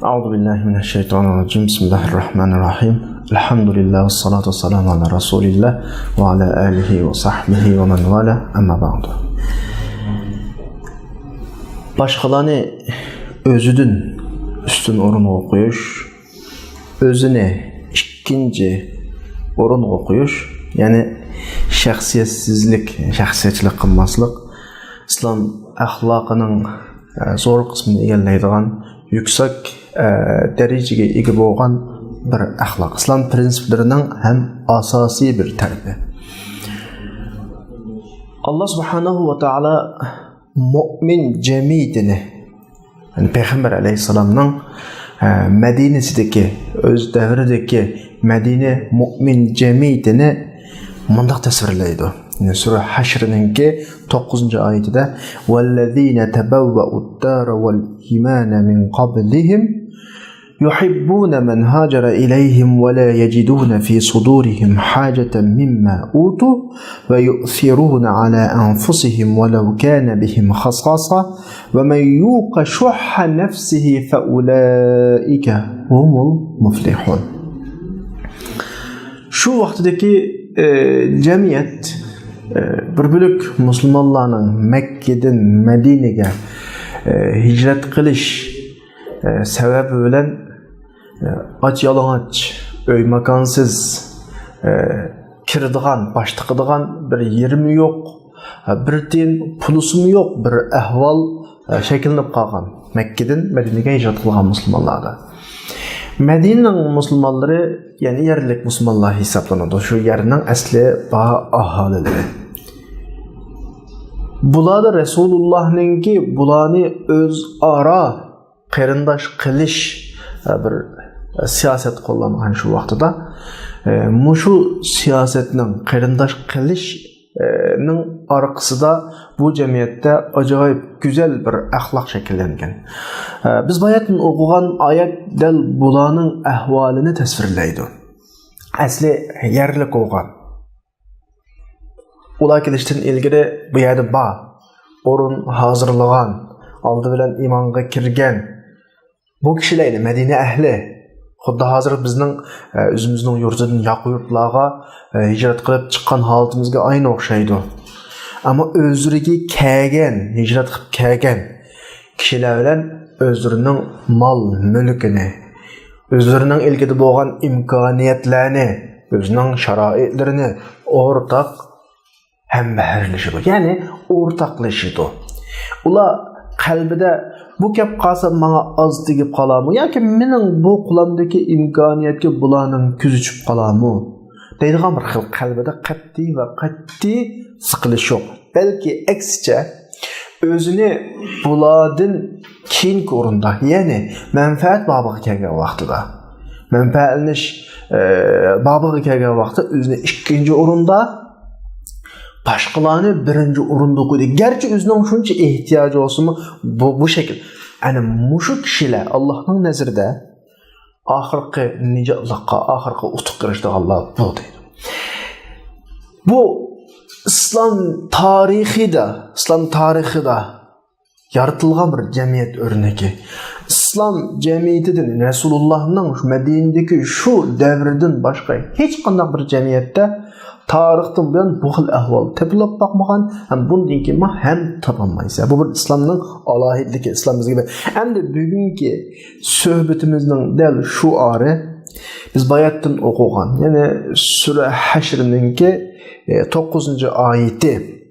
Euzu billahi mineşşeytanirracim. Bismillahirrahmanirrahim. Elhamdülillah ve salatu vesselamu ala Resulillah ve ala alihi ve sahbihi ve men vala. Amma ba'du. Başkalarını özüdün üstün orun koyuş, özüne ikinci orun koyuş, yani şahsiyetçilik kılmaslık, İslam ahlakının zor kısmını egelleydiğen, yüksek dereceye ega bo'lgan bir ahlak. İslam prinsiplerining hem asasi bir terbiye. Allah subhanahu ve taala mümin cemiyetini, yani Peygamber aleyhisselamның Medine'sideki, öz devredeki Medine mümin cemiyetini mundaq tasvirlaydi. Yani Sure Haşr'ninki 9. ayetinde وَالَّذ۪ينَ تَبَوَّأُوا الدَّارَ وَالْاِيمَانَ مِنْ قَبْلِهِمْ يُحِبُّونَ مَنْ هَاجَرَ إِلَيْهِمْ وَلَا يَجِدُونَ فِي صُدُورِهِمْ حَاجَةً مِمَّا أُوتُوا وَيُؤْثِرُونَ عَلَى أَنفُسِهِمْ وَلَوْ كَانَ بِهِمْ خَصَاصَةٌ وَمَنْ يُوقَ شُحَّ نَفْسِهِ فَأُولَٰئِكَ هُمُ الْمُفْلِحُونَ. Şu vaktdeki cemiyet bir bölük Müslümanların Mekke'den Medine'ye hicret kılış sebebi bilen aç yalanaç, öy makansız kirdiğen, baştıqıdığan bir yerimi yok, bir tiyin pulusu yok, bir ahval şekillenip kalgan Mekke'den Medine'ye hicret kılgan Müslümanlarda. Medine'nin Müslümanları, yani yerlik Müslümanlar hesaplanıyordu. Şu yerinin asli bağ ahalileri. Bularda Resulullah'nınki bulanı öz ara qerindaş kılış bir siyaset kullanılan şu vaxtıda. Muşu siyasetinin qerindaş kılışının arkasında bu cemiyette acayip güzel bir ahlak şekillengen. Biz bayatın okuğan ayet del bulanın ahvalini tasvirleydi. Asli yerlik olgan. Ula kilişten ilgili bu yerde orun hazırlagan, aldı bilen imanға kirgen. Bu kişilerle Medine ehli. Xudda hazır bizning özümüzning yurtidan yaqı yurtlarga hicret qilib chiqqan holatimizga aynı o'xshaydi. Ama özürüge kelgen, hicret qilib kelgen kişiler bilen özlerinin mal mülkini, özlerinin ilgili bo'lgan imkoniyatlarni, özünün şaraitlerini ortak hembeherleşiyor. Yani ortaklaşıdı. Ula kalbide bu kep qalsa bana az tegib qalamı, yoki mening bu qo'limdagi imkoniyatga bularning ko'zi tushib qalamı deydigan bir xil qalbida qat'iy siqilish yo'q. Belki aksicha özünü buladın keyingi o'rinda, ya'ni manfaat babiga kelgan vaqtida, manfaatlanish babiga kelgan vaqtda o'zini ikkinchi o'rinda, başkalarını birinci orunda koydu. Gerçi özünün şunca ihtiyacı olsun mu? Bu şekil. Yani muşu kişiler Allah'ın nezirde ahirki nicatlıkka, ahirki utuq girişde Allah bu deydi. Bu İslam tarihi de yaratılgan bir cemiyet örneği. İslam cemiyetinden Resulullah'ın Medine'deki şu devreden başka hiç kandak bir cemiyette tarixten bilen bu xil ahval tepilip bakmagan, hem bundan keyin hem tapanmayız. Bu bir İslam'ın alahidligi, İslam'ımız gibi. Hem de bugünkü söhbetimizin del şu arı biz bayattan okugan, yani Sure Haşr'ninki 9. ayeti.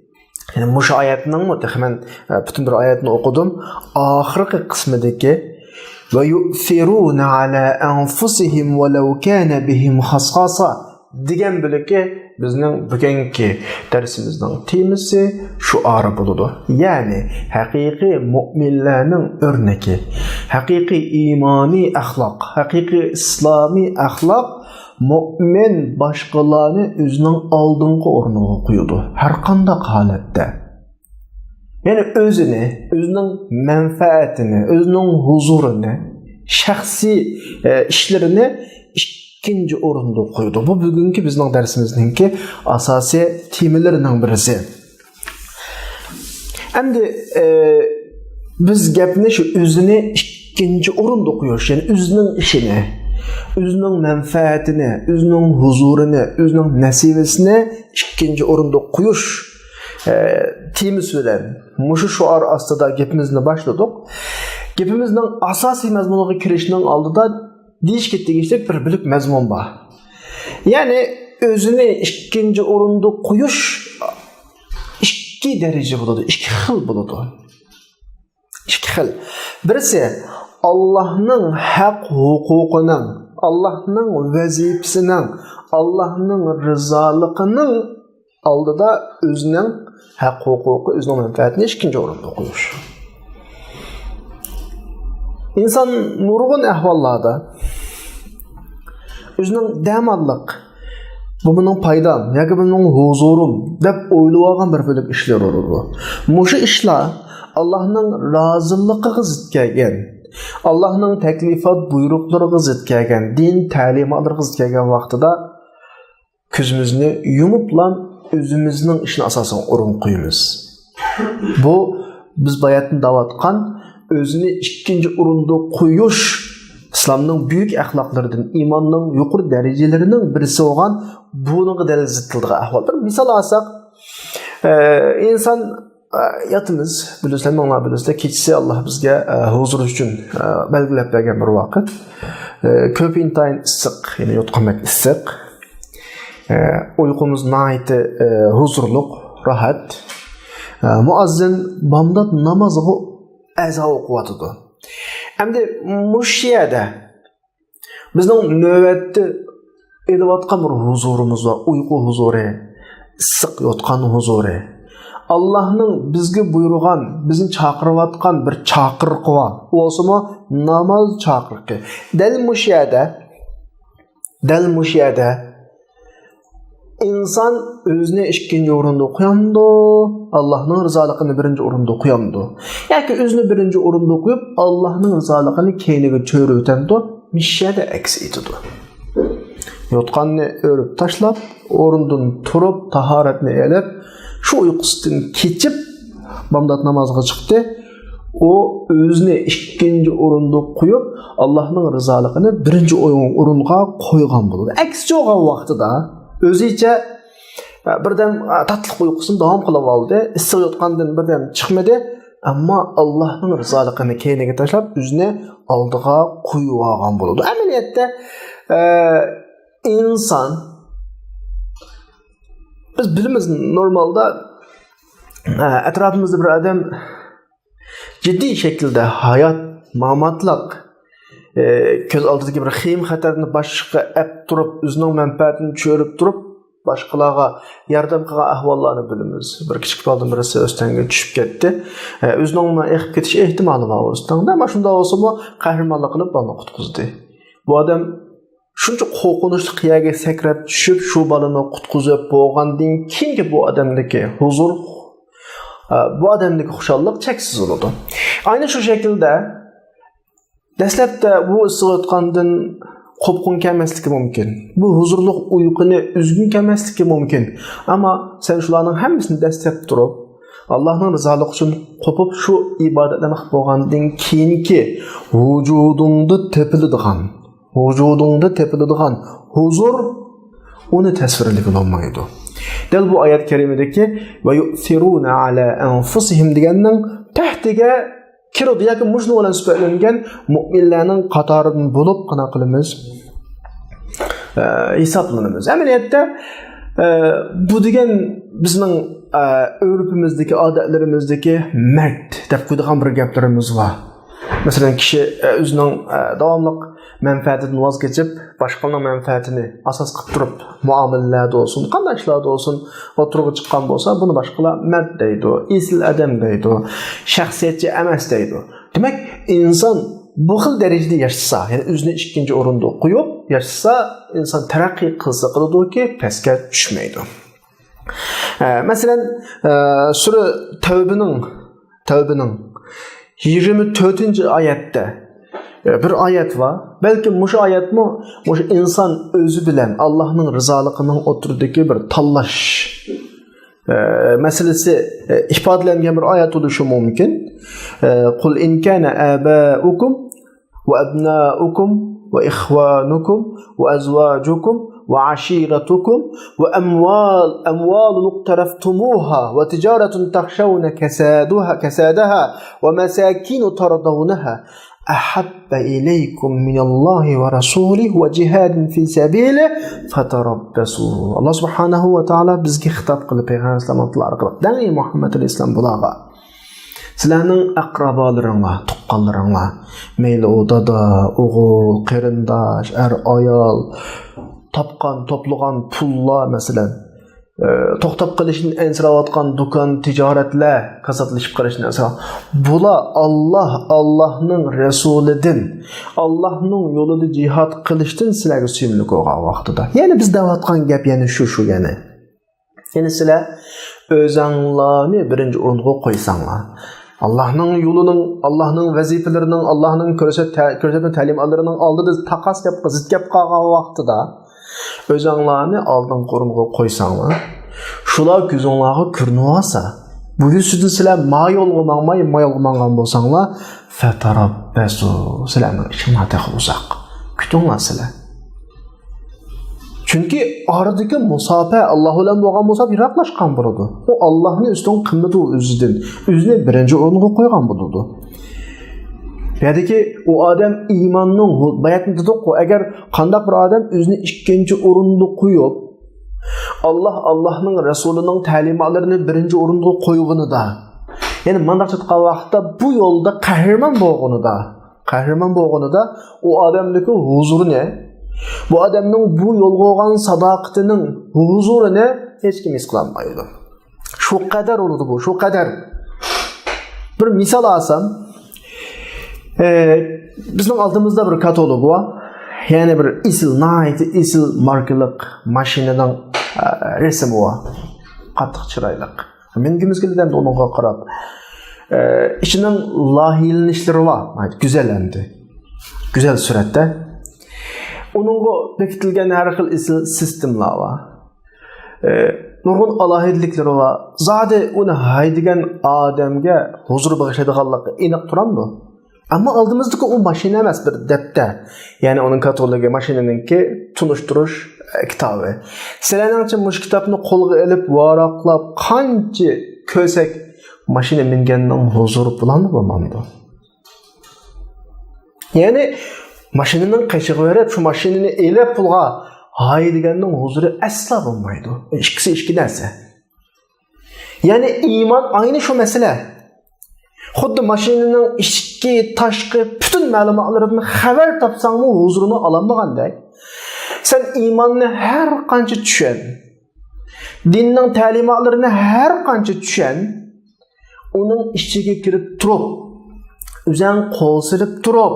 Yani bu ayetinin muhtemelen bütün bir ayetini okudum. Ahirki kısmındaki ve yu'thiruna ala anfusihim velau kana bihim hasasa degan bölükü bizning bugungi darsimizning temasi şu ara buludu. Yani haqiqiy mu'minlarning örneki, haqiqiy imani ahlak, haqiqiy islomiy ahlak mu'min başkalarını özünün aldığınqı ornuğa koyudu. Her qanday holatda. Yani özünün menfaatini, özünün huzurunu, şahsi işlerini ikinci orunda koydu. Bu bugünkü bizning dersimizdeki asasi temalarining birisi. Endi biz gapni shu o'zini ikkinchi o'rinda qo'yish, ya'ni o'zining ishini, o'zining manfaatini, o'zining huzurini, o'zining nasibasini ikkinchi o'rinda qo'yish temasi bilan mushu shuar ostida gapimizni boshladik. Gapimizning asosiy mazmuniga kirishning oldida deyishga tegishli bir bilik mazmun bor. Ya'ni o'zini ikkinchi o'rinda qo'yish ikki daraja bo'ladi, ikki xil bo'ladi. Ikki xil. Birisi Allohning haq huquqining, Allohning vazifasining, Allohning rizoliqining oldida o'zining haq huquqi, o'zining manfaatini ikkinchi o'rinda qo'yish. İnsan nurgun ahvallarda o'zining damalliq bu mening paydam yoki mening huzurum deb o'ylab olgan bir bo'lib ishlar bo'ladi. Mushu ishlar Allohning roziligiga zid kelgan, Allohning taklifot buyruqlariga zid kelgan, din ta'limotlariga zid kelgan vaqtida ko'zimizni yumib bilan o'zimizning ishni asosan o'rin qo'yamiz. Bu biz bayatni davatgan özünü ikinci o'rinda qo'yish İslamның büyük axloqlaridan, imonning yuqori darajalarining birisi bo'lgan buningga dalil zidtildiği ahvoldir. Misal alsak, inson yatimiz, bilirsen, mana bilirsen, kechasi Allah bizga huzur uchun belgilab bergan bir vaqt. Ko'p intayin issiq, ya'ni yotqanmak issiq. Uyqumuz nihoyatda huzurliq, rahat. Muazzin bomdod namoziga aza o'qiyotidu. Endi mushiyada bizning navbatda elayotgan bir huzurimiz va uyqu huzuri, issiq yotgan huzuri. Allohning bizga buyurgan, bizni chaqirayotgan bir chaqiriqi bor. O'simi namoz chaqiriqi. Dal mushiyada inson o'zini ikkinchi o'rinda qo'yamdi, Allohning rizoligini birinchi o'rinda qo'yamdi. Yoki o'zini birinchi o'rinda qo'yib, Allohning rizoligini keyniga cho'rib o'tamdi, mishada aks etadi. Yotqanni o'rib tashlab, o'rindan turib, tahoratni elib, shu uyqusidan kechib, bomdod namoziga chiqdi. O o'zini ikkinchi o'rinda qo'yib, Allohning rizoligini birinchi o'ringa qo'ygan bo'ladi. Aksicha bo'lgan vaqtida o'zicha birdan tatliq uyqusini davom qilib oldi. Issiq yotgandan birdan chiqmadi, ammo Allohning rizoligini keyniga tashlab, o'zini oldiga qo'yib olgan bo'ladi. Amaliyotda inson biz bilamiz normalda atrofimizda bir odam jiddiy shaklda hayot, ma'matliq ko'z oldidagi bir xiyim xatarni boshqa ap turib, o'zining manfaatini cho'rib turib, boshqalarga yordam qilgan ahvollarni bilamiz. Bir kichik boldan birisi o'stanga tushib ketdi. O'zining eqib ketish ehtimoli bor o'standa, ammo shunda bo'lsa-mu qahramonlik qilib bolani qutqizdi. Bu odam shuncha qo'rqinchli qiyaga sakrab tushib, shu bolani qutqizib bo'lgandan keyin bu odamdagi huzur, bu odamdagi xushallik cheksiz bo'ladi. Ayni shu shaklda dastlabda bu issiqotgandan qo'pqin kelmasligi mumkin. Bu huzurli uyquni uzgun kelmasligi mumkin. Ammo sen shularning hammasini dastlab turib, Allohning rizoligi uchun qo'pib shu ibodatlarni qilib bo'lgandan keyinki vujudingda tepiladigan huzur uni tasvirlab bo'lmaydi. Dal bu oyat karimadagi va yusiruna ala anfusihim deganning tahtiga kiradi yoki mushnu bilan sifatlangan mu'minlarning qatoridan bo'lib qana qilamiz hisoblanamiz. Amaliyotda bu degan bizning urfimizdagi, odatlarimizdagi mard deb qo'ydigan bir gaplarimiz bor. Masalan, kishi o'zining davomli manfaatidan voz kechib, boshqalarning manfaatini asos qilib turib, muomalalarda bo'lsin, qanday ishlarda bo'lsin, o'tirib chiqqan bo'lsa, buni boshqalar mard deydi, esil odam deydi, shaxsiyatchi emas deydi. Demak, inson bu xil darajada yashasa, ya'ni o'zini ikkinchi o'rinda qo'yib yashasa, inson taraqqiy qilsa qiladiki, pastga tushmaydi. Masalan, sura Tavbaning 24-oyatda bir oyat var. Belki muş oyatmi, muş inson o'zi bilan Allohning rizoligining o'tiridagi bir tanlash masalasi ifodalangan bir oyat bo'lishi mumkin. Qul in kana abaukum وأبناؤكم وإخوانكم وأزواجكم وعشيرتكم وأموال اقترفتموها وتجارة تخشون كسادها ومساكين ترضونها أحب إليكم من الله ورسوله وجهاد في سبيله فتربصوا. Allah subhanahu wa ta'ala bizga xitob qilib payg'ambar sallallohu alayhi vasallam "Dani Muhammad alayhisalom bularga sizlarning aqrabolaringlar, tuqqanlaringlar, mayli u dada, o'g'il, qarindosh, ayol, topgan, to'plagan pullar masalan, to'xtab qolishni ensirayotgan do'kon, tijoratlar, kasatlashib qolishni ensirab. Bular Allohning rasulidan, Allohning yo'lida jihad qilishdan sizlarga suyimli bo'lgan vaqtida. Ya'ni biz deyotgan gap yana shu yana. Ya'ni sizlar o'zinglarni birinchi o'ringa qo'ysanglar, Allohning yo'lining, Allohning vazifalarining, Allohning ko'rsatgan ta'limlarining oldida taqas gapga zid gap qilgan vaqtida o'zinglarni oldin o'ringa qo'ysanglar, shular ko'zinglarga ko'rinib olsa, bu sizlar sizlar ma yo'lga manggan bo'lsanglar, fatarabbasu, sizlarning ishinglar uzoq. Kutinglar sizlar. Chunki oradagi musofa Alloh bilan bo'lgan musofa yiroqlashgan bo'ladi. U Allohning ustun qimmati o'zidan, o'zini birinchi o'ringa qo'ygan bo'ladi. Ya'niki u odam iymonning bayatni dedik-ku, agar qanday bir odam o'zini ikkinchi o'ringa qo'yib, Allohning rasulining ta'limotlarini birinchi o'ringa qo'yganida, ya'ni mandaq tutgan vaqtda bu yo'lda qahramon bo'lganida, u odamning huzurini, bu odamning bu yo'lga olgan sadoqatining huzurini hech kim his qilmaydi. Shu qadar bo'ladi bu, shu qadar. Bir misol olsam, bizning oldimizda bir katalog bor. Ya'ni bir isil markalik mashinaning rasmi bor. Qattiq chiroyli. Men kimizga unga qarab, ichining loyihalanishlar bor. Go'zal endi. Go'zal suratda. Uningga bekitilgan har xil isil sistemlar bor. Nurg'un alohidliklar bor. Zodi uni haydigan odamga huzur bag'ishlaydiganligi aniq turadi. Ammo oldimizdagi u mashina emas, bir daftar. Ya'ni uning katalogi mashinaningki tunishtirish kitobi. Sizlarning mush kitobni qo'lga olib, varaqlab, qancha ko'sak mashina minganning huzuri bilan bo'lmaydi. Ya'ni mashinaning qishig'i berib, shu mashinani elab pulga haydiganning huzuri asla bo'lmaydi. Ikkisi ikki narsa. Ya'ni iymon ayni shu masala. Xuddi mashinaning ichki, tashqi bütün ma'lumotlarini xabar topsangmi huzurini ololmagandek, sen iymonni har qancha tushan, dinning ta'limotlarini har qancha tushan, uning ichiga kirib turib, o'zing qo'l silib turib,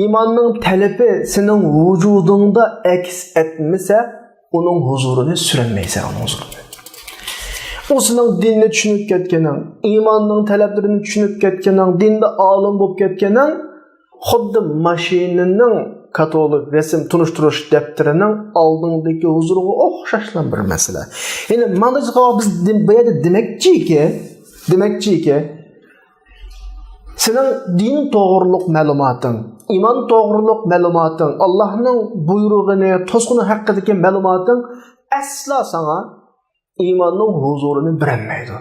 iymonning talabi sening vujudingda aks etmasa, uning huzurini sürolmaysan, uning huzurini. O sening dinni tushunib ketganing, iymonning talablarini tushunib ketganing, dinda olim bo'lib ketganing, xuddi mashinaning katalog rasm tunishtirish daftarining oldindagi huzuriga o'xshashlan bir masala. Ya'ni mana biz bu yerda demakchiki, sening din to'g'riliq ma'lumoting, iymon to'g'riliq ma'lumoting, Allohning buyrug'ini, to'sqini haqidagi ma'lumoting asla sana iymonning huzurini bermaydi.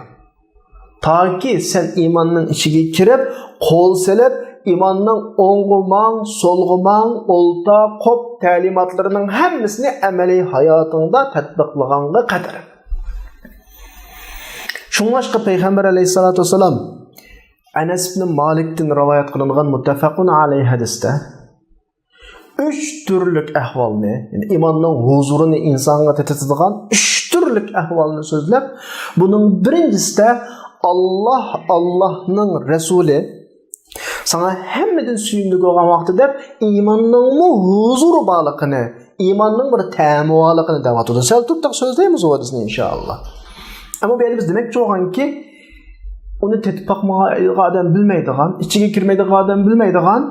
Toki sen iymonning ichiga kirib, qo'l silib, iymonning o'ng'umang, so'lg'umang, o'lta, qo'p ta'limotlarining hammasini amaliy hayotingda tatbiqlaganga qadar. Shuningdek payg'ambar alayhisolatu vasallam Anas ibn Malikdan rivoyat qilingan muttafaqun alayhi hadisda 3 turlik ahvolni, ya'ni iymonning huzurini insonga tatadigan 3 turlik ahvolni so'zlab, buning birinchisida Allohning rasuli sana hammadan suyimli bo'lgan vaqtida deb iymonning huzuri borligini, iymonning bir ta'mi borligini da'vatida sal turtaq so'zlaymiz o hadisni inshaalloh. Ammo bu biz demak cho'g'anki uni tetpaqmagan odam bilmaydigan, ichiga kirmaydigan odam bilmaydigan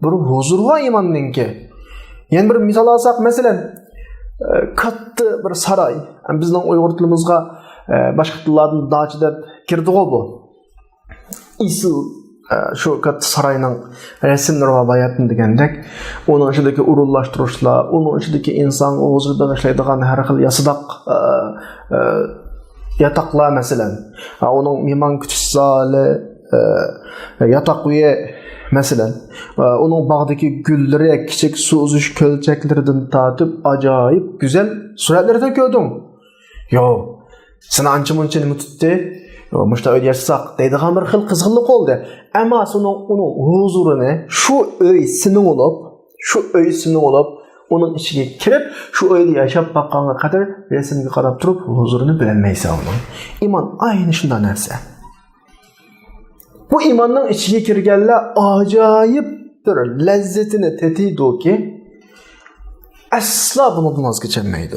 bir huzur va iymonninki. Yana bir misol olsak, masalan, katta bir saroy, bizning Uyg'ur tilimizga boshqa tillardan dachi deb kirdi-ku bu. Isil şu katta sarayning resimleri va bayatın degandek, onun içindeki urullaştırışlar, onun içindeki insan oğuzunu bağışlaydigan her xil yasıdaq yataklar mesela. Onun miman kütüş zali, yatak uye mesela. Onun bağdaki gülleri, kiçik su uzuş kölçeklerden tatıp acayip güzel suretleri de gördüm. Yo, sen anca munca nima tutdi? Muşta öyle yaşasak deydiğen bir xil kızgınlık oldu. Ama onun huzurunu şu öysünün olup, onun içine kirip, şu öyde yaşap bakana kadar resimge qarap turup huzurunu bilemeyse onun. İman aynı şundan nerse. Bu imanın içine kirgenler acayip bir lezzetini tetiydi ki, asla bunu vazgeçemeydi.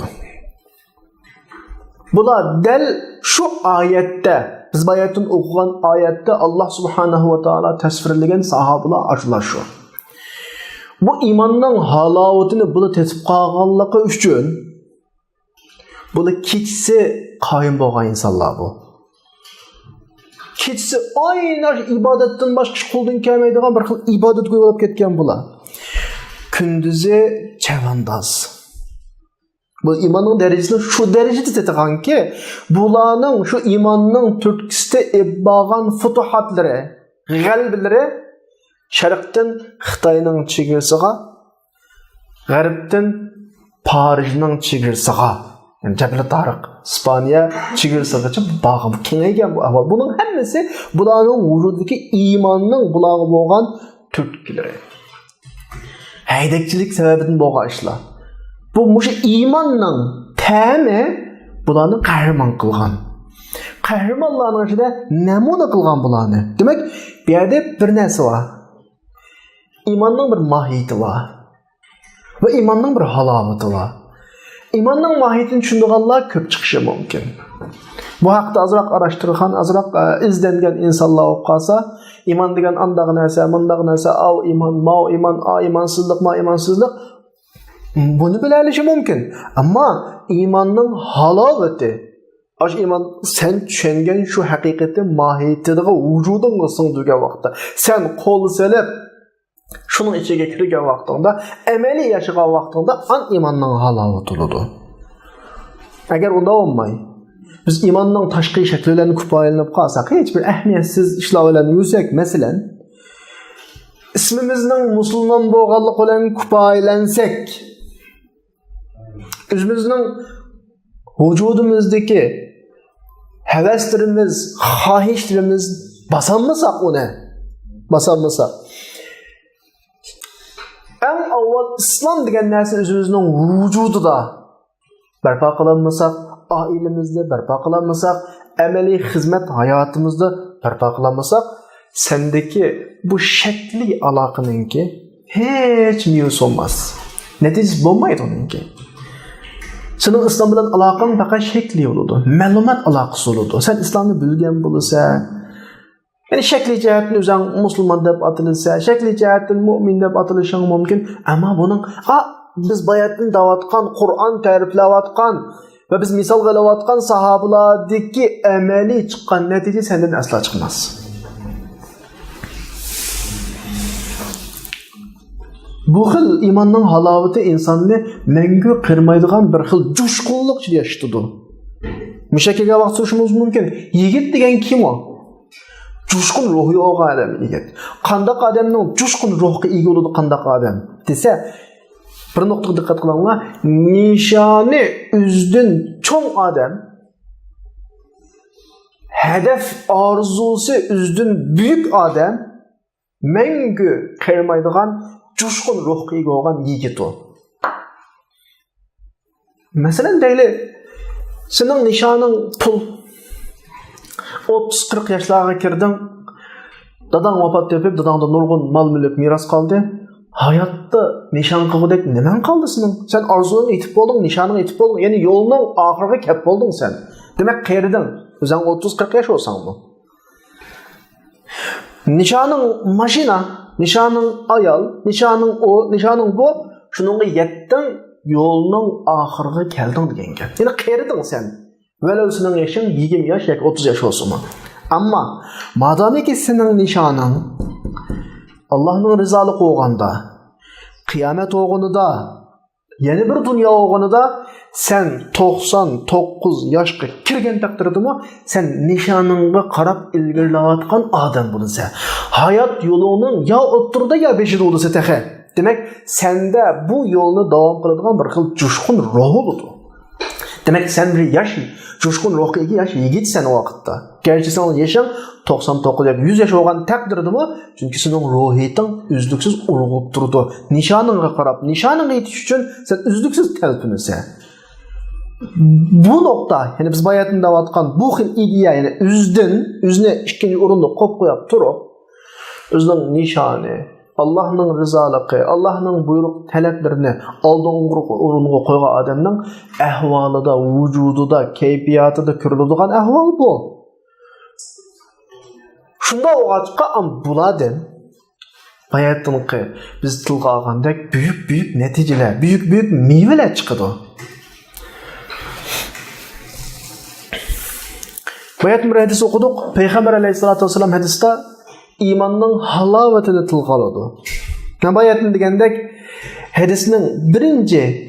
Bula del şu ayette, biz bayatın okugan ayette Allah subhanahu ve taala tasvirlegen sahabalar aşılaşıyor. Bu imanın halavatını bunu tetip qalğanlığı üçün bunu kişisi qayım bolğan insanlar bu. Kişisi aynar ibadetten başka iş qıldın kelmeydiğen bir xil ibadet koyup ketken bular. Kündüzü çevandaz. Bu imanın derecesini şu derecede tetiğen ki bulanın şu imanın Türkisте ebağan futuhatları, galbilleri Şarqdan Xitayning chegirsiga, G'arbdan Parijning chegirsiga, yani Jabal Tariq, İspaniya chegirsigacha bağım kengaygan bu ahvol. Bunun hammasi bularning vujudidagi imanning bularga bo'lgan turtkilari. Haydakchilik sababidan bo'lgan ishlar. Bu mushu imanning ta'mi bularni qahramon qilgan. Qahramonlarning ichida namuna qilgan bularni. Demak, bu yerda bir narsa bor. İmanның bir mahiyeti var. Ve imanның bir halavati var. İmanның mahiyetini tushunganlar ko'p chiqishi mumkin. Bu haqda azroq araştırgan, azroq izlengen insanlar olib qolsa, iman degan andağı narsa, mundaq narsa, av iman, mau iman, a imansizlik, ma imansizlik bunu bilalishi mumkin. Ammo imanның halovati, aş iman sen tushungan shu haqiqati mahiyetidagi vujudingga singdirgan vaqtda, sen qo'l selib şunun içine kirgan vaqtında, amaliy yaşagan vaqtında an imanның halovati bo'ladi. Agar unda olmay, biz imanның tashqi shakllarini ko'paylanib qolsak, hech bir ahamiyatsiz ishlar bilan yursak, masalan, ismimizning musulmon bo'lganligi bilan ko'paylansak, o'zimizning vujudimizdagi havaslarimiz, xohishlarimiz basanmasak, en avval İslam degan narsa o'zimizning vujudida barpo qilinmasak, oilamizda barpo qilinmasak, amaliy xizmat hayotimizda barpo qilinmasak, sendeki bu shakli aloqaninki hech miyus olmas. Natijasi bo'lmaydi uningki. Sening islom bilan aloqang faqat shakli bo'ladi, ma'lumot aloqasi bo'ladi. Sen islomni bilgan bo'lsa, yani şekli cihetten özün Müslüman deb atılırsa, şekli cihetten mümin deb atılışın mümkün. Ama bunun, biz bayatını davatkan, Kur'an tariflavatkan ve biz misal galavatkan sahabalardaki ameli çıkan netice senden asla çıkmaz. Bu xil imanның halavati insanını mengü qırmaydigan bir xil coşkunluk içinde yaşatıdı. Müşakkiga vaqt surishimiz mümkün. Yigit degan kim o? Coşkun ruhu yo'q adam yigit. Qandaq odamning coşkun ruhiga ega bo'ladi qandaq odam desa, bir nuqtaga diqqat qilinglar. Nishoni o'zidan cho'ng odam, hedef orzusi o'zidan buyuk odam, mangu qirmaydigan coşkun ruhga ega bo'lgan yigit o. Masalan, deyli, sening nishoning pul 30-40 yaşlarga kirdin, dadan vafot etip, dadanda nurgun mal mülk miras kaldı. Hayatta nişan qilgudek niman qaldi sening? Sen arzunu yetib bolding, nişanını yetib bolding, yani yo'lning oxiriga kelib bolding sen. Demak, qayerdin? O'zing 30-40 yosh bo'lsangmi? Nişanın mashina, nişanın ayol, nişanın o, nişanın bu, shuningga yetding, yo'lning oxiriga kelding degan gap. Yani qayerdin sen? Velev sening yaşın 20 yaş yoki 30 yaş olsun mu? Amma madamiki senin nişanın Allah'ın rızalığı olganda, kıyamet olganda, yeni bir dünya olganda sen 99 yaşqa kirgen takdirdimi sen nişanınga qarab ilgirlayotgan adam bulunsa. Hayat yolunun ya o'ttirda ya beşide olsa tehe. Demek sende bu yolunu devam qiladigan bir xil coşkun ruhu oldu. Demek sen bir yaş coşkun ruhga ega yaş yigitsen o vaqtda. Gerçi sen yaşan 99 ya 100 yaş olgan takdirdimi? Çünkü senin ruhiyetin üzlüksüz urgup durdu. Nişanınga qarab, nişanına yetiş üçün sen üzlüksüz telpinirsen. Bu nokta, yani biz bayatında vatkan bu xil ideya, yani üzüne ikinci orunda kop koyup turup, özünün nişanı, Allah'ın rızalığı, Allah'ın buyruk taleplerini aldığın orunga koygan adamның ahvalı da, vücudu da, keyfiyatı da körülüdüğün ahval bu. Şunda oğaçqa bu adam, bayatınqı biz tılga alğandak büyük neticeler, büyük meyveler çıkıdı. Bayat bir hadis okuduk. Peygamber aleyhissalatu vesselam hadiste imanның halavetini tilga aldı. Bayatın degendek hadisinin birinci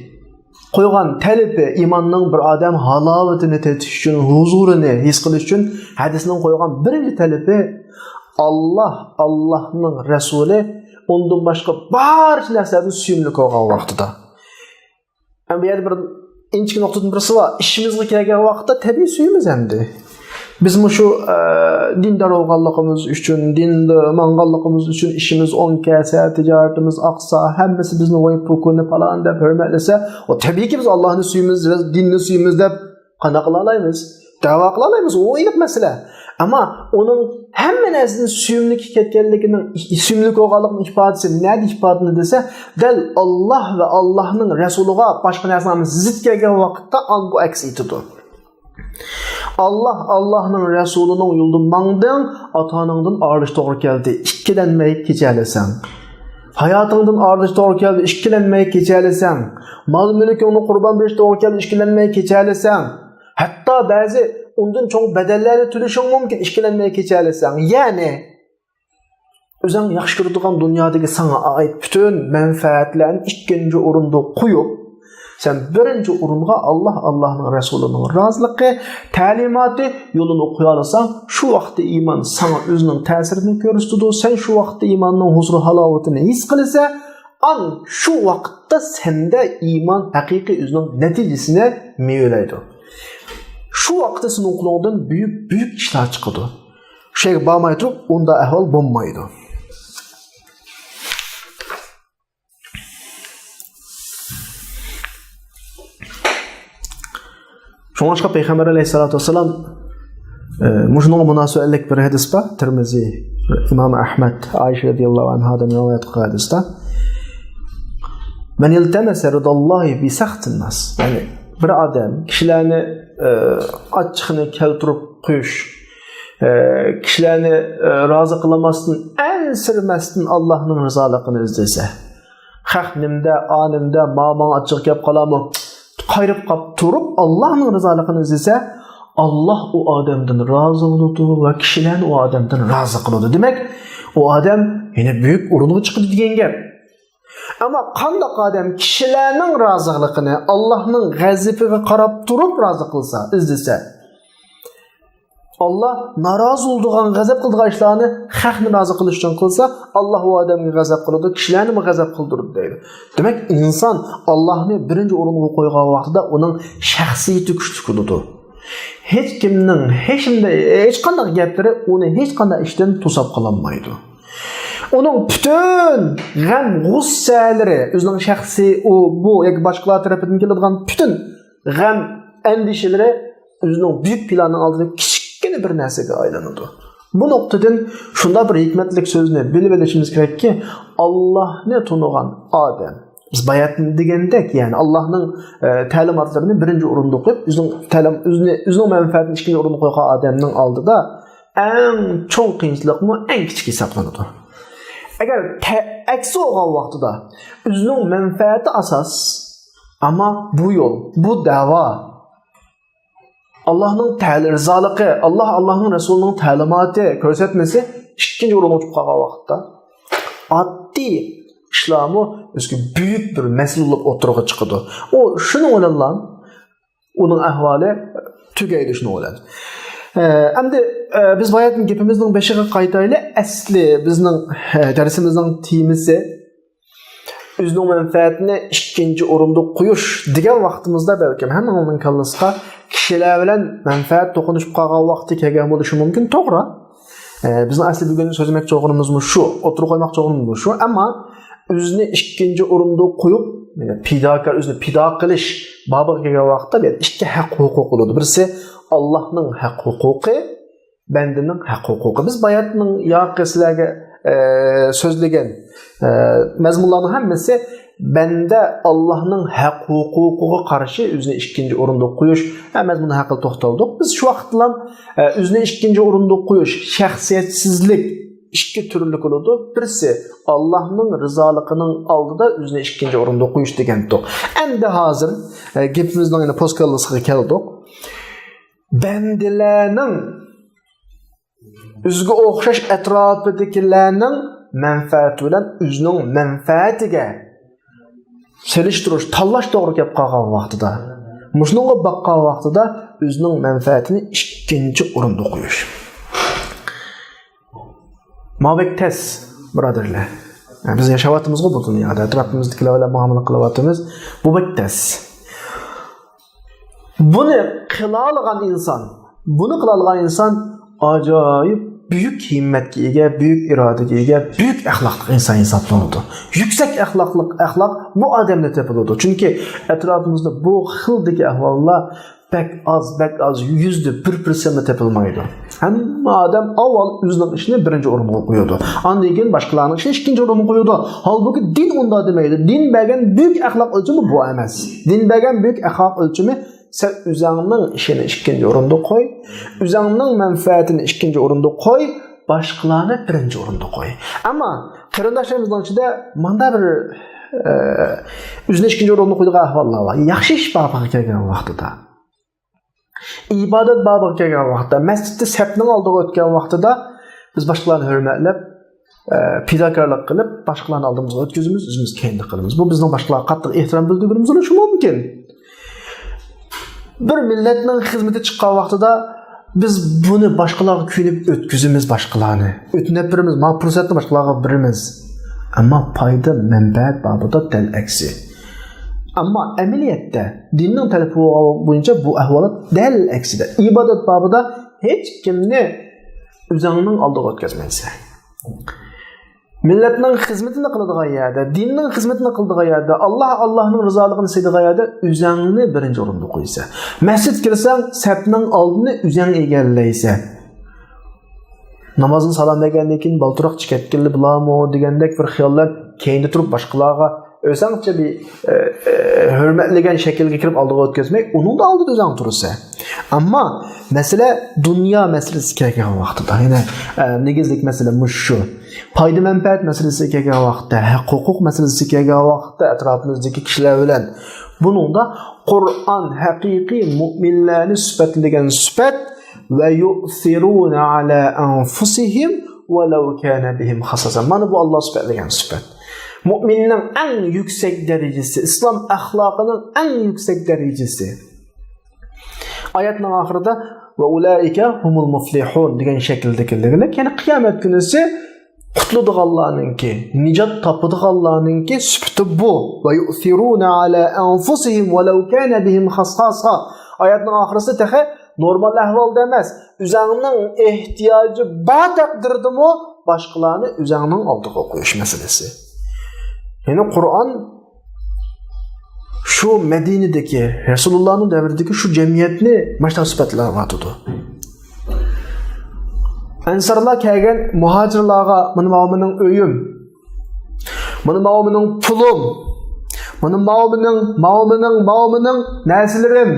koygan talebi imanның bir adam halavetini tetiş üçün, huzurunu his qilish üçün hadisinin koygan birinci talebi Allah'ın Resulü ondan başka barcha narsalarni suyumli olgan vaqtida. Bu yerda bir inchki nuqtadan birisi var. İşimizga kelgan vaqtda tabiiy suyimiz endi. Biz şu dindar olganlığımız üçün, dinde mangallıqımız üçün işimiz 10 kese, ticaretimiz aksa, hemmesi bizni koyup hukukunu falan dep hürmetlese, o tabii ki biz Allah'ın suyumuz, dinini suyumuz dep qana qılalaymiz, dava qılalaymiz, o iliq mesele. Ama onun hemen azın suyumlik ketkenliginin, suyumlik olganlığının ifadesi nerede ifadını dese, del Allah ve Allah'ın Resuluğa başka narsanın zid kelgen vakitte an bu eksiytidir. Allah'ın Resulü'nün yolundan atanыңdan arış doğru geldi. İşkilenmeyi keçelesen. Hayatыңdan arış doğru geldi. İşkilenmeyi keçelesen. Mal mülkü onu kurban bir doğru geldi. İşkilenmeyi keçelesen. Hatta bazı ondan çok bedelleri türüşün mümkün. İşkilenmeyi keçelesen. Yani özün yaxşı görüdüğün dünyadaki sana ait bütün menfaatlerini ikinci orunda koyup sen birinci orunga Allah'ın Resulü'nün razılığı, talimatı yolunu koyalasan, şu vaxtda iman sana özünün təsirini görüstüdü, sen şu vaxtda imanın huzuru halavetini his qilsa, an şu vaxtda sende iman hakiki özünün neticesine meyveleydi. Şu vaxtda senin kulağından büyük işler çıkıdı. Şeyge bağmayı durup, onda ahval bulmaydı. Şoňaşka Peygamber aleyhissalatu vesselam muşunun münasebetlik bir hadis ba, Tirmizi, İmam Ahmed, Ayşe radiyallahu anhadan rivayet qilgan hadisde. Men iltamasa ridallahi bi saxtin nas. Yani bir adam kişilerini açıqını keltirip qo'yish, kişilerini razı kılamasın, ensirmestin Allah'ın rızalığını izlese. Xaqnimde, animde, ma'man açık gap qalamı. Qayrıp qap turup Allah'ın rızalığını izlese Allah o adamdan razı oldu ve kişiler o adamdan razı kıldı. Demek o adam yine büyük urunluğa çıktı diyen gap. Ama qandaq adam kişilerin razılığını Allah'ın gazibiga qarab turup razı kılsa, izlese Allah narazı olduğun gazap kıldığı işlerini haqni razı kılış için kılsa Allah o adamı gazap kıldı, kişilerini mi gazap kıldırdı deydi. Demek insan Allah'ını birinci orununa koygan vaqtida onun şahsiyeti güçlü kıldı. Hiç kimnin hiç qanday gapları onu hiç qanday işten tosap qalanmaydı. Onun bütün gam gussalari özünün şahsi bu yoki boshqalar tarafidan keladigan bütün gam endişeleri özünün büyük planının altında kichkina bir narsaga aylanadi. Bu noktadan şunda bir hikmetlik sözünü bilib olishimiz kerakki, Allah'ni tunigan odam. Biz bayatın degandek, yani Allah'ın ta'limotlarini birinci o'rinda qo'yib, o'zining manfaatini ikkinchi o'ringa qo'ygan odamning oldida eng cho'ng qiyinchilikmi eng kichik hisoblanadi. Agar aksi bo'lgan vaqtida o'zining manfaati asas, ama bu yo'l, bu da'vo Allah'ın rızalығы, Allah'ın Resulünün təlimatı göstərməsi ikinci oranda uçub qalğan vaxtda addi İslamı özü büyük bir məsələ olub oturuğa çıxdı. O şunu olan onun əhvalı tügəydi şunu olan. Əmdi biz bayatın gepimizin beşiği qaytayla əsli bizning dərsimizin temisi özünün mənfəətini ikinci oranda qoyuş degan vaqtimizda bəlkəm həmin onun kallasına kişilər bilan mənfəət toqunuşub qalğan vaxtı kelgan bo'lishi mumkin, to'g'ri. Bizning asli bugun so'zlamoqchi o'g'rimiz shu, o'tirib qo'ymoqchi o'g'rimiz shu, ammo o'zini ikkinchi o'rinda qo'yib, pidokor o'zini pido qilish bobiga kelgan vaqtda ikki haq huquq bo'ladi. Birisi Allohning haq huquqi, bandaning haq huquqi. Biz bayatning yoqi sizlarga so'zlagan mazmunlarning hammasi banda Allah'ın haq huquqiga qarshi o'zini ikkinchi o'rinda qo'yish, mazmun haqida to'xtaldik. Biz shu vaqtda o'zini ikkinchi o'rinda qo'yish, shaxsiyatsizlik ikki turli bo'ladi. Birisi Allah'ın rizoligining oldida o'zini ikkinchi o'rinda qo'yish degandik. Endi hozir gapimizning yana postkallasiga keldik. Bandalarning o'ziga o'xshash atrofidagilarning manfaati bilan o'zining manfaatiga seliştirish, tanlash to'g'ri kelib qolgan vaqtida, mushunga baqqan vaqtida o'zining manfaatini ikkinchi o'rinda qo'yish. Mabek tez, birodarlar. Biz yashayapmiz-ku bu dunyoda, atrofimizdagilar bilan muomala qilyapmiz. Bu bektes. Buni qila olgan inson ajoyib büyük himmetga ega, büyük iradega ega, büyük ahlaklı insan hisoblanadi. Yüksek ahlak bu odamda topiladi. Chunki atrofimizda bu xildagi ahvollar bek az yüzde 1% topilmaydi. Hamma odam avval o'zining ishini birinchi o'ringa qo'yadi. Undan keyin boshqalarning ishini ikkinchi o'ringa qo'yadi. Halbuki din unda demaydi. Din bergan büyük ahlak o'lchami bu emas. Din bergan büyük ahlak o'lchami sen üzerinin işini ikinci orunda koy, üzerinin menfaatini ikinci orunda koy, başkalarını birinci orunda koy. Ama qarindoshlarımızdan içinde manda bir üzerine ikinci orunda koyduğu ahvallar var. Yaxshi ish babaga kelgan vaqtida, ibodat babaga kelgan vaqtida, masjidda safning oldiga o'tgan vaqtida biz başkalarını hurmatlab, pidokorlik qilib, başkalarını oldimizga o'tkazamiz, o'zimiz keyin qilamiz. Bu bizning başkalarga qattiq ehtirom bildirganimiz bo'lishi mumkin. Bir milletning xizmati chiqqan vaqtida biz buni boshqalarga kuyinib o'tkazamiz, boshqalarni o'tinib birimiz, ma'fursatni boshqalarga beramiz. Ammo foyda manfaat babida dal aksi. Ammo amaliyotda dinning talabi bo'yicha bu ahvolat dal aksida. Ibodat babida hech kimni o'zining oldiga o'tkazmaysan. Milletning xizmatini qiladigan yerda, dinning xizmatini qiladigan yerda, Allohning rizoligini istaydigan yerda o'zingni birinchi o'rinda qo'ysa. Masjid kirsang, safning oldini o'zing egallaysa. Namozini salom bergandan keyin baltiroq chiqatganli bilamo degandek bir xiyollar keyinda turib boshqalarga o'zingcha bir hurmatlagan shaklga kirib oldiga o'tkazmay, uning oldida o'zing tursa. Ammo masala dunyo masalasi kelgan vaqtida, ya'ni negizlik masala shu. Foyda manfaat masalasi kelgan vaqtda, huquq masalasi kelgan vaqtda atrofimizdagi kishilar bilan buningda Qur'on haqiqiy mu'minlarni sifatlagan sifat va yu'thiruna ala anfusihim walau kana bihim khasasa. Mana bu Alloh sifatlagan sifat. Mu'minning eng yüksek derecesi, İslam ahlakının en yüksek derecesi. Ayetning oxirida va ulaika humul muflihun degan shakldagiligini, ya'ni qiyomat kunisi qutuladiganlarninki, nijot topadiganlarninki sifati bu. Va yu'thiruna ala anfusihim walau kana bihim khassasa. Oyatning oxirida taha normal ahvolda emas, o'zining ehtiyoji bor taqdirdimi boshqalarni o'zining oldiga qo'yish masalasi. Ya'ni Qur'on şu Medine'deki Resulullah'ın devrideki şu cemiyetini başta sıfatlar vardı. Ensarlar kelgen muhacirlarga benim mavminin öyüm, benim mavminin pulum, benim mavminin nesillerim.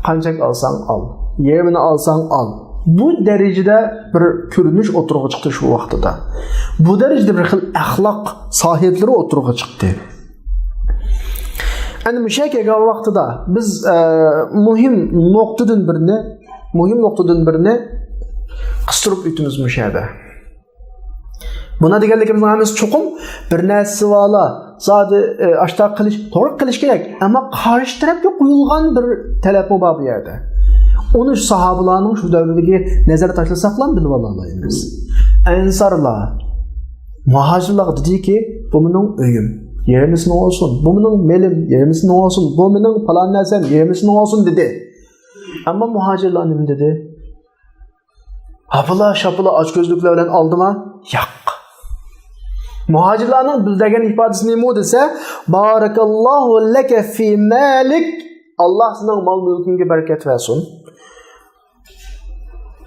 Kancak alsan al, yerini alsan al. Bu derecede bir görünüş oturuğa çıktı şu vaxtıda. Bu derecede bir ahlak sahipleri oturuğa çıktı. Endi bu kelgan vaqtida biz muhim noktadan birini qistirib o'timiz bu yerda. Buna deganligimiz hammasi cho'qim bir narsa vola, zodi ashta to'g'ri qilish kerak, ammo qarshi tarafga qo'yilgan bir talab bor bu yerda. Onu sahabalarning shu davriga nazar tashlasak ham bilib olamiz. Ansarlar, muhojirlar dediki, bu mening uyim, yerimizning olsun, bu mening melim, yerimizning olsun, bu mening falan narsam, yerimizning olsun dedi. Ammo muhojirlar nima dedi? Hapıla şapıla aç gözlükler bilen aldı mı? Yok. Muhacirlarning bildirgan ifodasi nima desa, barakallohu laka fi malik, Alloh sening mol mulkingga barakat versin.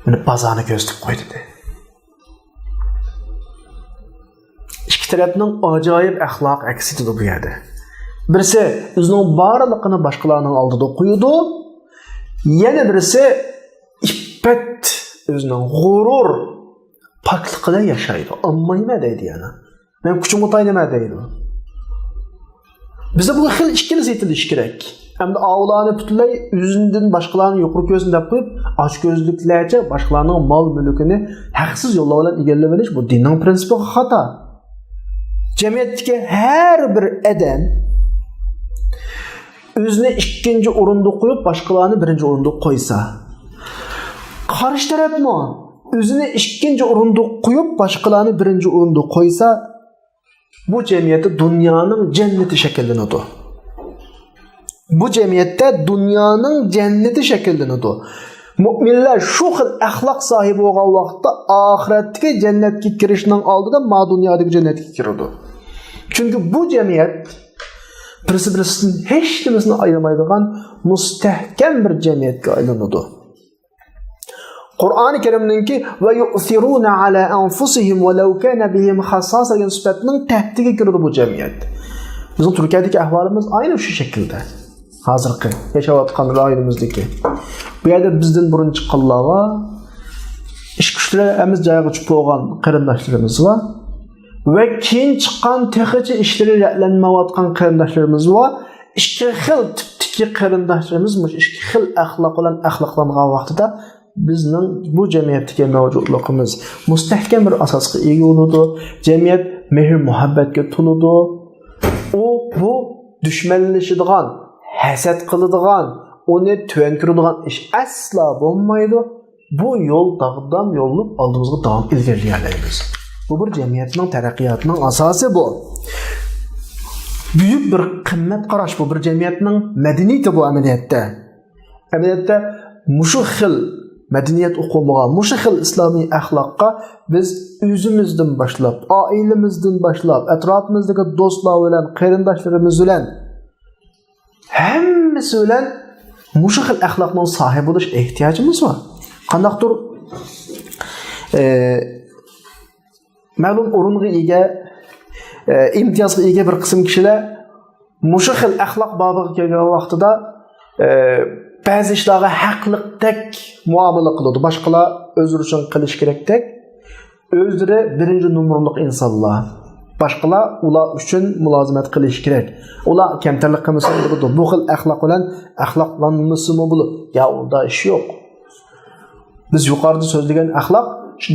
Buni bazani ko'zitib qo'ydi dedi. İki tarafning ajoyib axloq aksidi bu yerda. Birisi o'zining borlig'ini boshqalarning oldida qo'ydi, yana birisi iffat o'zining g'urur pokligida yashaydi. Ammo nima deydi yana? Men kuchim o'taynima deydi. Bizda bu xil ikkimiz aytilish kerak. Hamda avlani butunlay o'zidan boshqalarni yuqori ko'zini deb qo'yib, och ko'zliklarcha boshqalarning mol mulkini haqsiz yo'llar bilan egallab olish bu dinning prinsipi xato. Jamiyatdagi har bir odam o'zini ikkinchi o'rinda qo'yib, boshqalarni birinchi o'rinda qo'ysa, qarshi tarafmi o'zini ikkinchi o'rinda qo'yib, boshqalarni birinchi o'rinda qo'ysa, bu jamiyatda dunyoning jannati shakllanadi. Bu jamiyatda dunyoning jannati shakllanadi. Mu'minlar shu xil axloq sohibi bo'lgan vaqtda oxiratdagi jannatga kirishning oldida ma dunyodagi jannatga kiradi. Chunki bu jamiyat birisi-birisidan hech nimasini ayirmaydigan mustahkam bir jamiyatga aylanadi. Qur'oni Karimninki va yu'thiruna ala anfusihim wa law kana bihim khassasa sifatning tahtiga kiradi bu jamiyat. Bizning Turkiyadagi ahvolimiz aynan shu shaklda. Hozirgi yashayotgan rayonimizdagi. Bu yerda bizdan burun chiqqanlarga ish kuchlar amiz joyiga chiqib bo'lgan qarindoshlarimiz va keyin chiqqan texnicha ishlari raqlanmayotgan qarindoshlarimiz va ikki xil tipdagi qarindoshlarimiz, ikki xil axloq bilan axloqlangan vaqtida bizning bu jamiyatdagi mavjudligimiz mustahkam bir asosga ega bo'ladi. Jamiyat mehr muhabbatga to'ladi. Bu dushmanlashadigan, hasad qiladigan, uni tuvan kiradigan ish asla bo'lmaydi. Bu yo'l dag'dam yo'lib oldimizga davom ilgarilaymiz. Bu bir jamiyatning taraqqiyotining asosi bu. Buyuk bir qimmat qarash bu bir jamiyatning madaniyati bu amaliyotda. Amaliyotda mushu xil madaniyat o'qimiga, mushu xil islomiy axloqqa biz o'zimizdan boshlab, oilamizdan boshlab, atrofimizdagi do'stlar bilan, qarindoshlarimiz bilan hammasi bilan mushu xil axloqning sohibi bo'lish ehtiyojimiz bor. Qandaqdir ma'lum o'ringa ega, imtiyozga ega bir qism kishilar mushu xil axloq bobiga kelgan vaqtida ba'zi ishlarga haqliqdek muomala qiladi. Boshqalar o'zlari uchun qilish kerakdek, o'zlari birinchi numurliq insonlar. Boshqalar ular uchun mulozimat qilish kerak. Ular kamtarlik qilmasa bo'ladi. Bu xil axloq bilan axloqlanmasimi bo'ladi? Ya, unda ish yo'q. Biz yuqorida so'zlagan axloq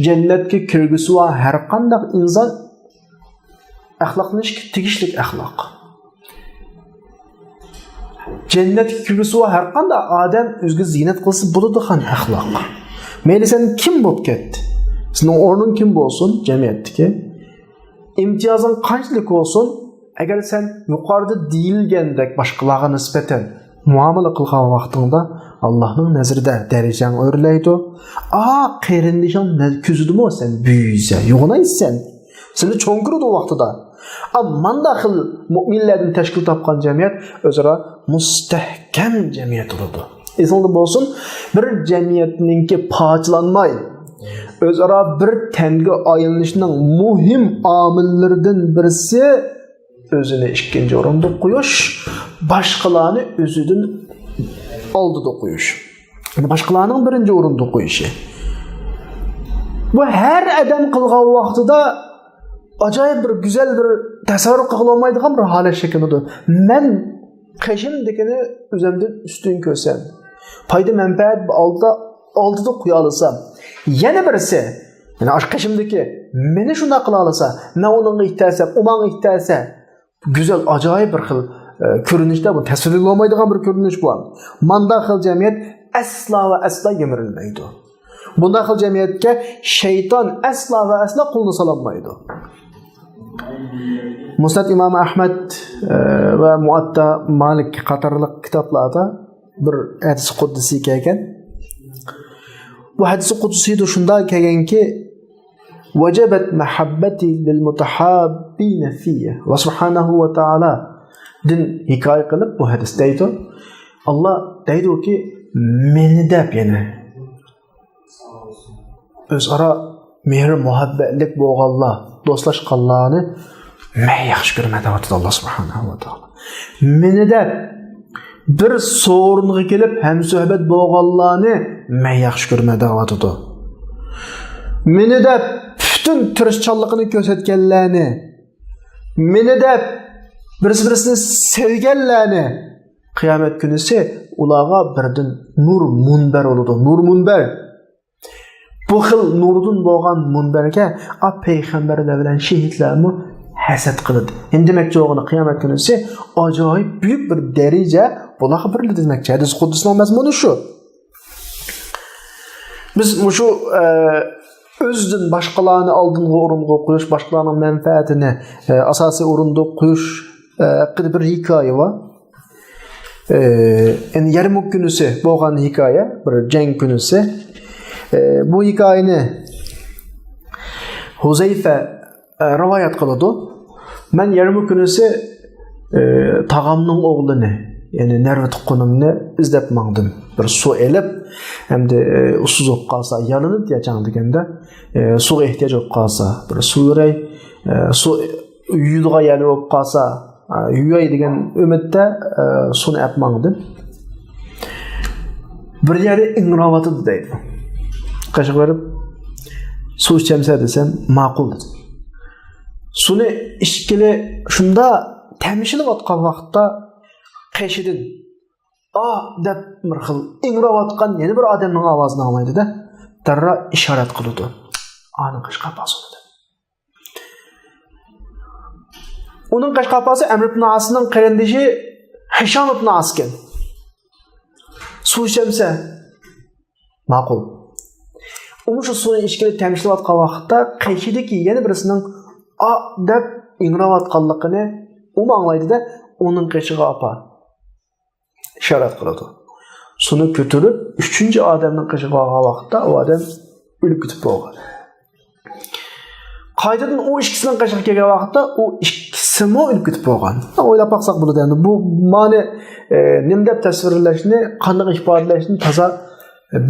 jannatga kirgisi va har qanday inson axloqlanishga tegishli axloq. Jannatga kirgisi va har qanday odam o'ziga ziynat qilsa bo'ladigan axloq. Mayli sen kim bo'lib ketdi? Sening o'rning kim bo'lsin jamiyatdagi? İmtiyozing qanchalik bo'lsin, agar sen yuqorida deyilgandek boshqalarga nisbatan muomala qilgan vaqtingda Allohning nazarida darajang o'rlaydi. Qarindishing ko'zidimi sen büyüyse, yo'g'onaysan. Seni cho'nkirdi vaqtida. Manda xil mu'minlardan tashkil topgan jamiyat o'zaro mustahkam jamiyat bo'ladi. Esingda bo'lsin, bir jamiyatningki parchalanmay o'zaro bir tanga aylanishning muhim omillaridan birisi o'zini ikkinchi o'rinda qo'yish, boshqalarni o'zidan oldida qo'yish. Boshqalarning birinchi o'rinda qo'yishi. Bu har odam qilgan vaqtida ajoyib bir go'zal bir tasavvur qila olmaydigan bir holat shakllanadi. Men Qəşimdikini özümdən üstün görsən, fayda mənfəət aldıda qoya alsam, yana birisi, yəni aş qəşimdiki məni şuna qıla alsa, mən onunla ihtərsəm, o mənə ihtərsə, güzel, acayip bir xil görünüşdə bu, təsvir olmaydıgan bir görünüş bu. Manda xil cəmiyyət əsla və əsla yemirilməydi. Bunda xil cəmiyyətə şeytan əsla və əsla qulunu salanmaydı. Musnad İmam Ahmed və Muatta Malik qatarlıq kitablarda bir hədis quddusi kelgan. Bu hədis quddusi də şunda kelgan ki, وجبت محبتي للمتحابين فيه وسبحانه وتعالى din hikoya qilib bu hadis deydi. Allah deydi ki, meni deb yana o'zaro mehr muhabbatlik bo'lganlar, do'stlashganlarni men yaxshi ko'rmadim deydi Alloh subhanahu va taolo. Meni deb bir so'ringa kelib ham suhbat bo'lganlarni men yaxshi ko'rmadim deydi. Meni deb bütün tirishchanligini ko'rsatganlarni, meni deb birisi-birisini sevganlarni qiyomat kunisi ularga birdan nur munbar bo'ladi. Nur munbar. Bu xil nurdan bo'lgan munbarga payg'ambarlar bilan shahidlarni hasad qiladi. Endi demakchi o'g'ini qiyomat kunisi ajoyib buyuk bir daraja bularga beriladi demakchi. Hadis quddusning mazmuni shu. Biz shu özdən başqalarını aldığınğı orunğa qoyuş, başqalarının mənfəətini asasi orunda qoyuş bir hikayə var. Yəni Yarmuk günüsü bo'lgan hikoya, bir jang günüsü. Bu hikoyani Huzayfa rivoyat qiladi. Men Yarmuk günüsü tağamning o'g'lini, ya'ni narva tuqqanimni izlab mangdim. Bir suv elib, hamda usiz bo'lib qolsa, yalinib diyacang deganda, suv ehtiyoj bo'lib qolsa, bir suv yuray, suv uyudiga yalib bo'lib qolsa, uyay degan umidda suvni olib mangdim. Bir yeri ingravati deydi. Qashiq berib suv ichamsa desam, ma'qul dedi. Suvni ichgili shunda tamishilib o'tgan vaqtda qashidin deb bir xil ingravotgan yana bir odamning ovozini olmaydi-da, darra ishorat qiladi. Ani qashqapasi dedi. Uning qashqapasi Amr ibn Asning qarindishi Hisham ibn As ekan. Suv ichamsa ma'qul. Shu suvni ichgili tamishlayotgan vaqtda qashidiki yana birisining deb ingravotganligini u anglaydi-da, uning qashig'i opa ishorat qiladi. Suni ko'tarib 3-odamning qishig'i olgan vaqtda u odam o'lib ketib bo'lgan. Qaytadan u ikkisining qishig'i kelgan vaqtda u ikkisimi o'lib ketib bo'lgan. O'ylab baqsaq bo'ladi endi. Bu ma'ni nima deb tasvirlashni, qanday ifodalashni toza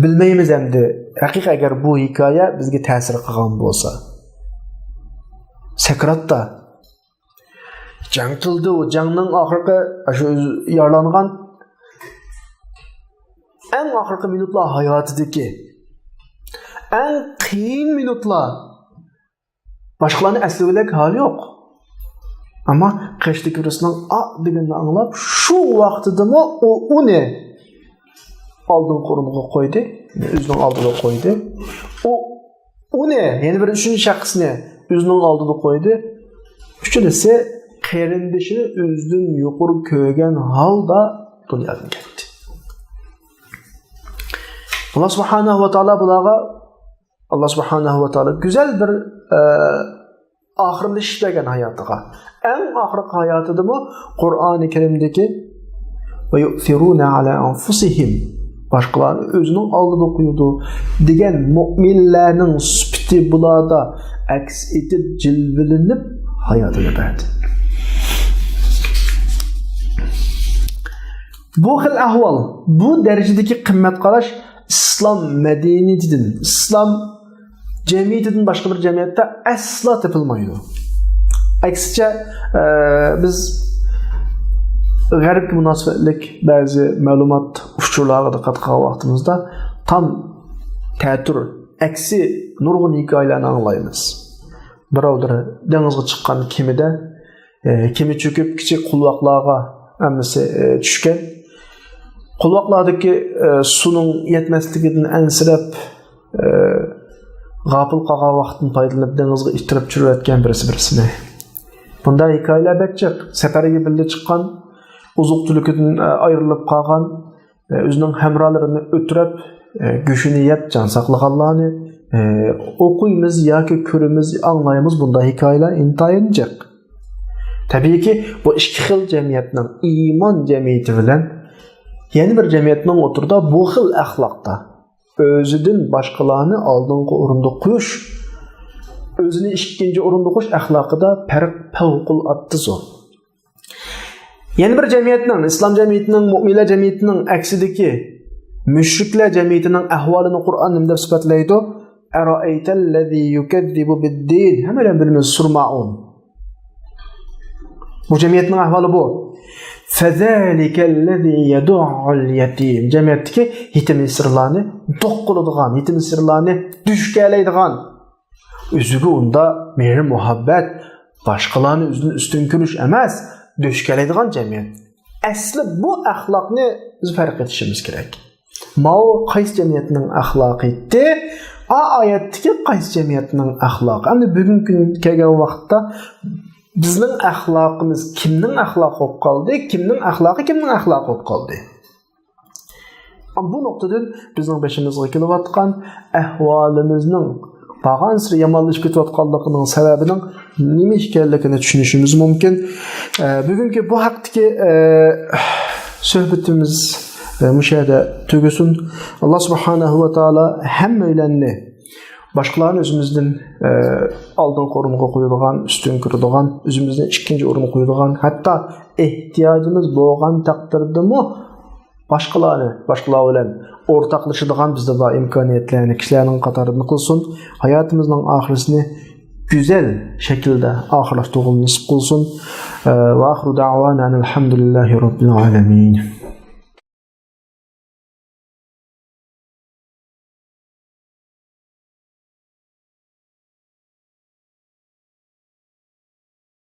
bilmaymiz endi. Haqiqat agar bu hikoya bizga ta'sir qilgan bo'lsa. Sakratda jang qildi, u jangning oxirgi shu yaralangan en oxirgi minutlar hayotidagi en qiyin minutlar. Boshqalarni aslilik hali yo'q. Ammo qishlik virusning deganini anglab, shu vaqtidami u uni oldin qo'rniga qo'ydi, o'zining oldiga qo'ydi. Uni, ya'ni bir uchinchi shaxsni o'zining oldiga qo'ydi. Uchinchisi qarindishini o'zidan yuqori ko'rgan holda dunyodan ketdi. Allah subhanahu wa ta'ala güzel bir ahirlashgan hayotiga, en oxirgi hayotidami Qur'oni Karimdagi va yu'thiruna ala anfusihim boshqalarni o'zining oldiga qo'yadi degan mu'minlarning sifati bularda aks etib jilvilinib hayotiga berdi. Bu xil ahvol, bu darajadagi qimmat qarash İslam medeniyetidir. İslam cemiyetidir başka bir cemiyette asla tepilmaydı. Aksice biz garip münasebetlik bazı malumat uçurlarına dikkat qilgan vaqtimizda tam ta'tir aksi nurg'un hikoyalarni anglaymiz. Birovdir dengizga chiqqan kemida kemi cho'kib kichik qulvoqlarga hammasi tushgan. Qulvaqlardagi suvning yetmasligidan ansirab g'afil qolgan vaqtni foydalanib dengizga ittirib tushirayotgan birisini. Bunda hikoyalar bakchiq. Safarga birga chiqqan, uzuq-tulukidan ayrilib qolgan, o'zining hamrohlarini o'tirib, go'shini yeb jon saqlaganlarni o'quymiz yoki ko'rimiz, anglaymiz. Bunda hikoyalar intayin jiq. Tabiiyki, bu ikki xil jamiyatning iymon jamiyati bilan yana bir jamiyatning o'tirda bu xil axloqda o'zidan boshqalarni oldingi o'rinda qo'yish, o'zini ikkinchi o'rinda qo'yish axloqida farq favqulodda zo'r. Yana bir jamiyatning, islom jamiyatining, mu'minlar jamiyatining aksidagi mushriklar jamiyatining ahvolini Qur'on nima deb sifatlaydi? Ara'aytallazi yukazzibu bid-din. Hammadan bilamiz surmaun. Bu jamiyatning ahvoli bu. Fazalikallazi yad'u'ul yatim. Jamiyatdagi yetim esirlarni to'qqiladigan, yetim esirlarni dushkalaydigan. O'ziga unda mehr muhabbat, boshqalarni o'zini ustun ko'rish emas, dushkalaydigan jamiyat. Asli bu axloqni biz farq etishimiz kerak. Mao qaysi jamiyatning axloqi edi? Oyatdagi qaysi jamiyatning axloqi? Endi bugungi kun kelgan vaqtda bizning axloqimiz kimning axloqi bo'lib qoldi? Kimning axloqi bo'lib qoldi? Bu nuqtadan bizning beshimizga kelayotgan ahvolimizning bag'ansir yomonlashib ketayotganligining sababining nima ekanligini tushunishimiz mumkin. Bugungi bu haqdagi suhbatimiz mushahada tugasin. Alloh subhanahu va taolo hammalarni boshqalarni o'zimizdan oldin o'ringa qo'yadigan, ustun ko'radigan, o'zimizdan ikkinchi o'ringa qo'yadigan, hatto ehtiyojimiz bo'lgan taqdirdami boshqalar bilan o'rtoqlashadigan bizda bor imkoniyatlarni kishilarning qatoridan qilsin. Hayotimizning oxirisini güzel şekilde oxirlashtirishni nasib qilsin. Va oxiru da'vana alhamdulillahi robbil alamin.